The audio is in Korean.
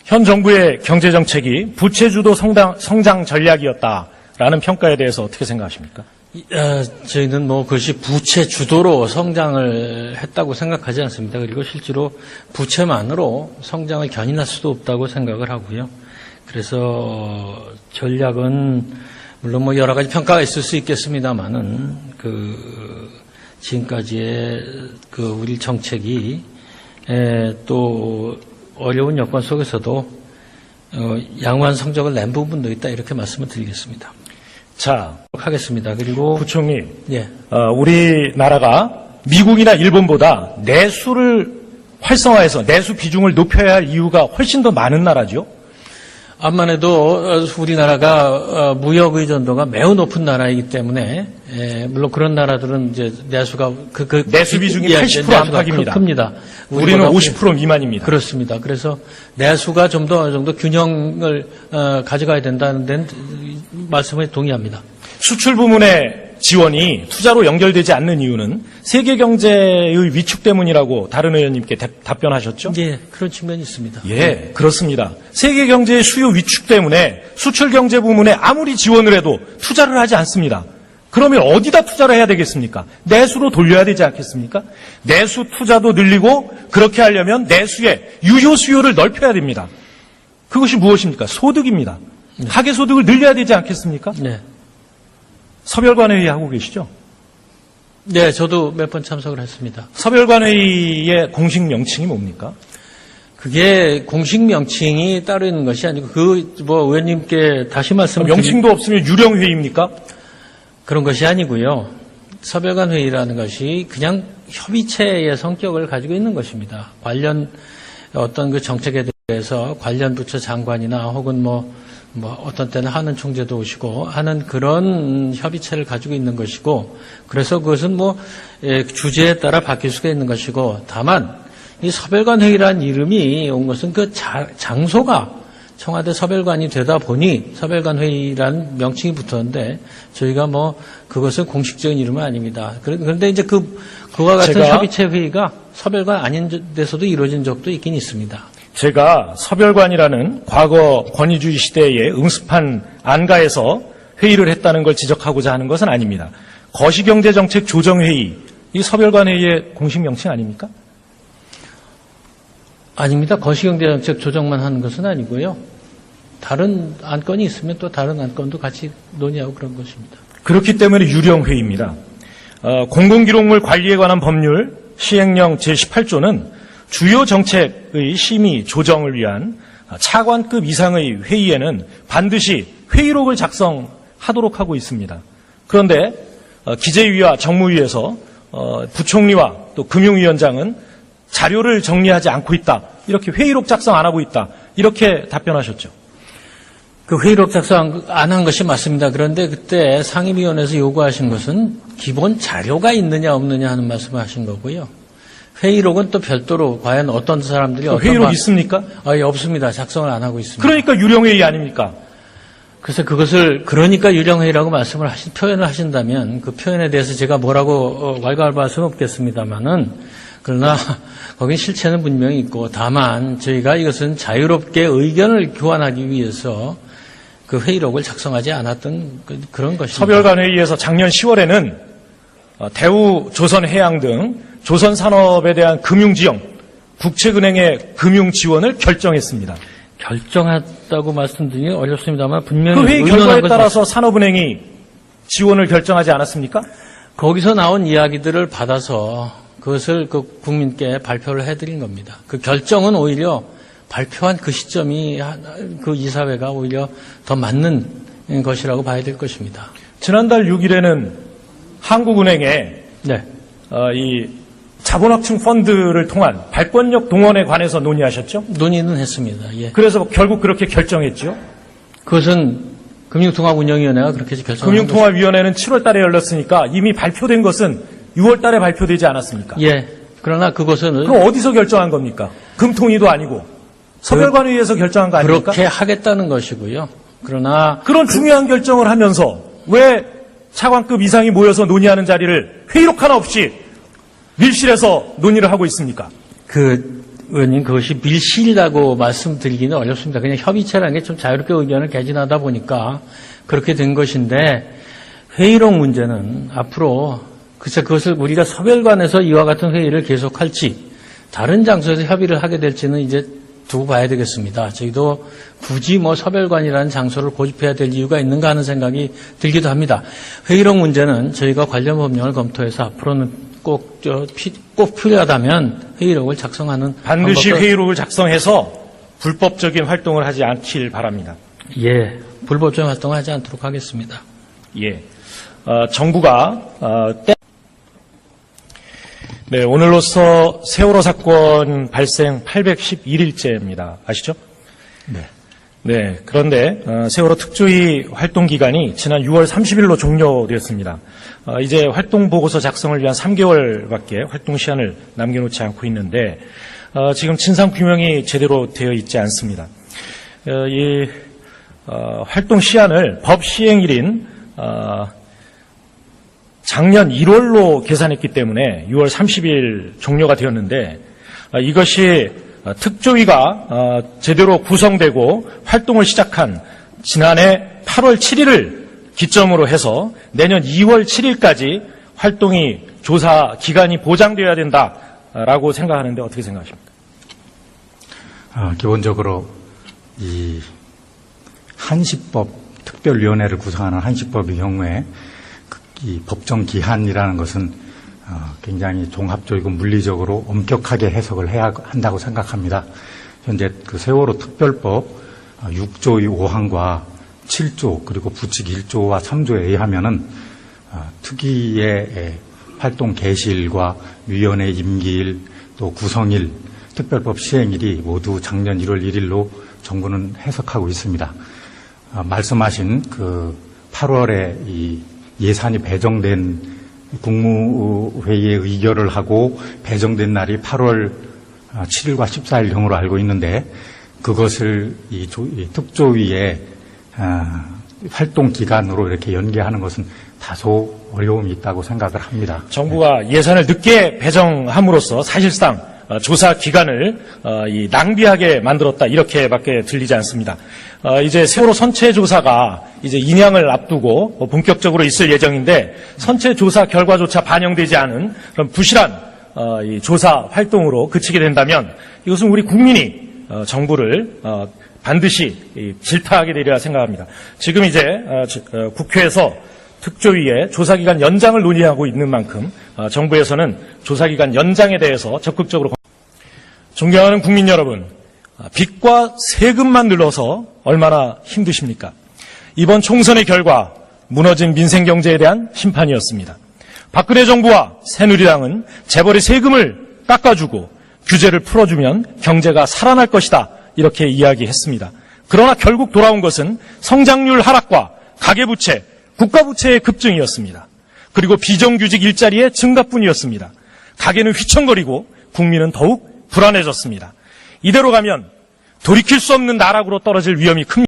현 정부의 경제정책이 부채주도 성장 전략이었다라는 평가에 대해서 어떻게 생각하십니까? 저희는 그것이 부채 주도로 성장을 했다고 생각하지 않습니다. 그리고 실제로 부채만으로 성장을 견인할 수도 없다고 생각을 하고요. 그래서 전략은 물론 여러 가지 평가가 있을 수 있겠습니다만은 지금까지의 우리 정책이 또 어려운 여건 속에서도 양호한 성적을 낸 부분도 있다 이렇게 말씀을 드리겠습니다. 자, 하겠습니다. 그리고 부총리, 예. 우리나라가 미국이나 일본보다 내수를 활성화해서 내수 비중을 높여야 할 이유가 훨씬 더 많은 나라죠. 암만 해도 우리나라가 무역 의존도가 매우 높은 나라이기 때문에 물론 그런 나라들은 이제 내수가 내수 비중이 80% 안팎입니다. 큽니다. 우리는 50% 미만입니다. 그렇습니다. 그래서 내수가 좀 더 어느 정도 균형을 가져가야 된다는 데는 말씀에 동의합니다. 수출 부문의 지원이 투자로 연결되지 않는 이유는 세계 경제의 위축 때문이라고 다른 의원님께 답변하셨죠? 예, 그런 측면이 있습니다. 예, 그렇습니다. 세계 경제의 수요 위축 때문에 수출 경제 부문에 아무리 지원을 해도 투자를 하지 않습니다. 그러면 어디다 투자를 해야 되겠습니까? 내수로 돌려야 되지 않겠습니까? 내수 투자도 늘리고 그렇게 하려면 내수의 유효 수요를 넓혀야 됩니다. 그것이 무엇입니까? 소득입니다. 네. 가계 소득을 늘려야 되지 않겠습니까? 네. 서별관회의 하고 계시죠? 네, 저도 몇 번 참석을 했습니다. 서별관회의의 공식 명칭이 뭡니까? 그게 공식 명칭이 따로 있는 것이 아니고 의원님께 다시 명칭도 없으면 유령회의입니까? 그런 것이 아니고요. 서별관 회의라는 것이 그냥 협의체의 성격을 가지고 있는 것입니다. 관련 어떤 정책에 대해서 관련 부처 장관이나 혹은 어떤 때는 하는 총재도 오시고 하는 그런 협의체를 가지고 있는 것이고, 그래서 그것은 주제에 따라 바뀔 수가 있는 것이고, 다만 이 서별관 회의라는 이름이 온 것은 장소가 청와대 서별관이 되다 보니 서별관 회의라는 명칭이 붙었는데, 저희가 그것은 공식적인 이름은 아닙니다. 그런데 이제 그와 같은 협의체 회의가 서별관 아닌 데서도 이루어진 적도 있긴 있습니다. 제가 서별관이라는 과거 권위주의 시대에 응습한 안가에서 회의를 했다는 걸 지적하고자 하는 것은 아닙니다. 거시경제정책 조정회의, 이 서별관 회의의 공식 명칭 아닙니까? 아닙니다. 거시경제정책 조정만 하는 것은 아니고요. 다른 안건이 있으면 또 다른 안건도 같이 논의하고 그런 것입니다. 그렇기 때문에 유령회의입니다. 공공기록물 관리에 관한 법률 시행령 제18조는 주요 정책의 심의, 조정을 위한 차관급 이상의 회의에는 반드시 회의록을 작성하도록 하고 있습니다. 그런데 기재위와 정무위에서 부총리와 또 금융위원장은 자료를 정리하지 않고 있다. 이렇게 회의록 작성 안 하고 있다. 이렇게 답변하셨죠. 그 회의록 작성 안 한 것이 맞습니다. 그런데 그때 상임위원회에서 요구하신 것은 기본 자료가 있느냐 없느냐 하는 말씀을 하신 거고요. 회의록은 또 별도로 과연 어떤 사람들이 회의록 있습니까? 예, 없습니다. 작성을 안 하고 있습니다. 그러니까 유령회의 아닙니까? 그래서 그러니까 유령회의라고 표현을 하신다면 그 표현에 대해서 제가 뭐라고 왈가왈부할 수는 없겠습니다만은, 그러나 거기 실체는 분명히 있고, 다만 저희가 이것은 자유롭게 의견을 교환하기 위해서 그 회의록을 작성하지 않았던 그런 것입니다. 서별관회의에서 작년 10월에는 대우, 조선해양 등 조선산업에 대한 금융지원, 국책은행의 금융지원을 결정했습니다. 결정했다고 말씀드리기 어렵습니다만 분명히 그 회의 결과에 따라서 산업은행이 지원을 결정하지 않았습니까? 거기서 나온 이야기들을 받아서 그것을 국민께 발표를 해드린 겁니다. 그 결정은 오히려 발표한 그 시점이 그 이사회가 오히려 더 맞는 것이라고 봐야 될 것입니다. 지난달 6일에는 한국은행에 네. 이 자본확충 펀드를 통한 발권력 동원에 관해서 논의하셨죠? 논의는 했습니다. 예. 그래서 결국 그렇게 결정했죠? 그것은 금융통합운영위원회가 그렇게 결정한 금융통합위원회는 7월 달에 열렸으니까 이미 발표된 것은 6월 달에 발표되지 않았습니까? 예. 그러나 그것은 그럼 어디서 결정한 겁니까? 금통위도 아니고 서별관회의에서 결정한 거 아닙니까? 그렇게 하겠다는 것이고요. 그러나 그런 중요한 결정을 하면서 왜 차관급 이상이 모여서 논의하는 자리를 회의록 하나 없이 밀실에서 논의를 하고 있습니까? 의원님, 그것이 밀실이라고 말씀드리기는 어렵습니다. 그냥 협의체라는 게 좀 자유롭게 의견을 개진하다 보니까 그렇게 된 것인데, 회의록 문제는 앞으로 글쎄 그것을 우리가 서별관에서 이와 같은 회의를 계속할지 다른 장소에서 협의를 하게 될지는 이제 두고 봐야 되겠습니다. 저희도 굳이 서별관이라는 장소를 고집해야 될 이유가 있는가 하는 생각이 들기도 합니다. 회의록 문제는 저희가 관련 법령을 검토해서 앞으로는 꼭 필요하다면 회의록을 작성하는 반드시 방법도- 회의록을 작성해서 불법적인 활동을 하지 않길 바랍니다. 예, 불법적인 활동을 하지 않도록 하겠습니다. 예. 정부가 네, 오늘로써 세월호 사건 발생 811일째입니다. 아시죠? 네. 네. 그런데 세월호 특조위 활동 기간이 지난 6월 30일로 종료되었습니다. 이제 활동 보고서 작성을 위한 3개월밖에 활동 시한을 남겨놓지 않고 있는데 지금 진상 규명이 제대로 되어 있지 않습니다. 이 활동 시한을 법 시행일인 작년 1월로 계산했기 때문에 6월 30일 종료가 되었는데 이것이 특조위가 제대로 구성되고 활동을 시작한 지난해 8월 7일을 기점으로 해서 내년 2월 7일까지 활동이 조사 기간이 보장되어야 된다라고 생각하는데 어떻게 생각하십니까? 기본적으로 이 한시법 특별위원회를 구성하는 한시법의 경우에 이 법정 기한이라는 것은 굉장히 종합적이고 물리적으로 엄격하게 해석을 해야 한다고 생각합니다. 현재 그 세월호 특별법 6조의 5항과 7조 그리고 부칙 1조와 3조에 의하면은 특위의 활동 개시일과 위원회 임기일 또 구성일 특별법 시행일이 모두 작년 1월 1일로 정부는 해석하고 있습니다. 말씀하신 그 8월에 이 예산이 배정된 국무회의에 의결을 하고 배정된 날이 8월 7일과 14일형으로 알고 있는데 그것을 이 특조위의 활동 기간으로 이렇게 연계하는 것은 다소 어려움이 있다고 생각을 합니다. 정부가 예산을 늦게 배정함으로써 사실상 조사 기간을 낭비하게 만들었다 이렇게밖에 들리지 않습니다. 이제 세월호 선체 조사가 이제 인양을 앞두고 본격적으로 있을 예정인데 선체 조사 결과조차 반영되지 않은 그런 부실한 이 조사 활동으로 그치게 된다면 이것은 우리 국민이 정부를 반드시 질타하게 되리라 생각합니다. 지금 이제 국회에서 특조위의 조사기간 연장을 논의하고 있는 만큼 정부에서는 조사기간 연장에 대해서 적극적으로 존경하는 국민 여러분, 빚과 세금만 늘어서 얼마나 힘드십니까? 이번 총선의 결과 무너진 민생경제에 대한 심판이었습니다. 박근혜 정부와 새누리당은 재벌의 세금을 깎아주고 규제를 풀어주면 경제가 살아날 것이다 이렇게 이야기했습니다. 그러나 결국 돌아온 것은 성장률 하락과 가계부채, 국가부채의 급증이었습니다. 그리고 비정규직 일자리의 증가뿐이었습니다. 가계는 휘청거리고 국민은 더욱 불안해졌습니다. 이대로 가면 돌이킬 수 없는 나락으로 떨어질 위험이 큽니다.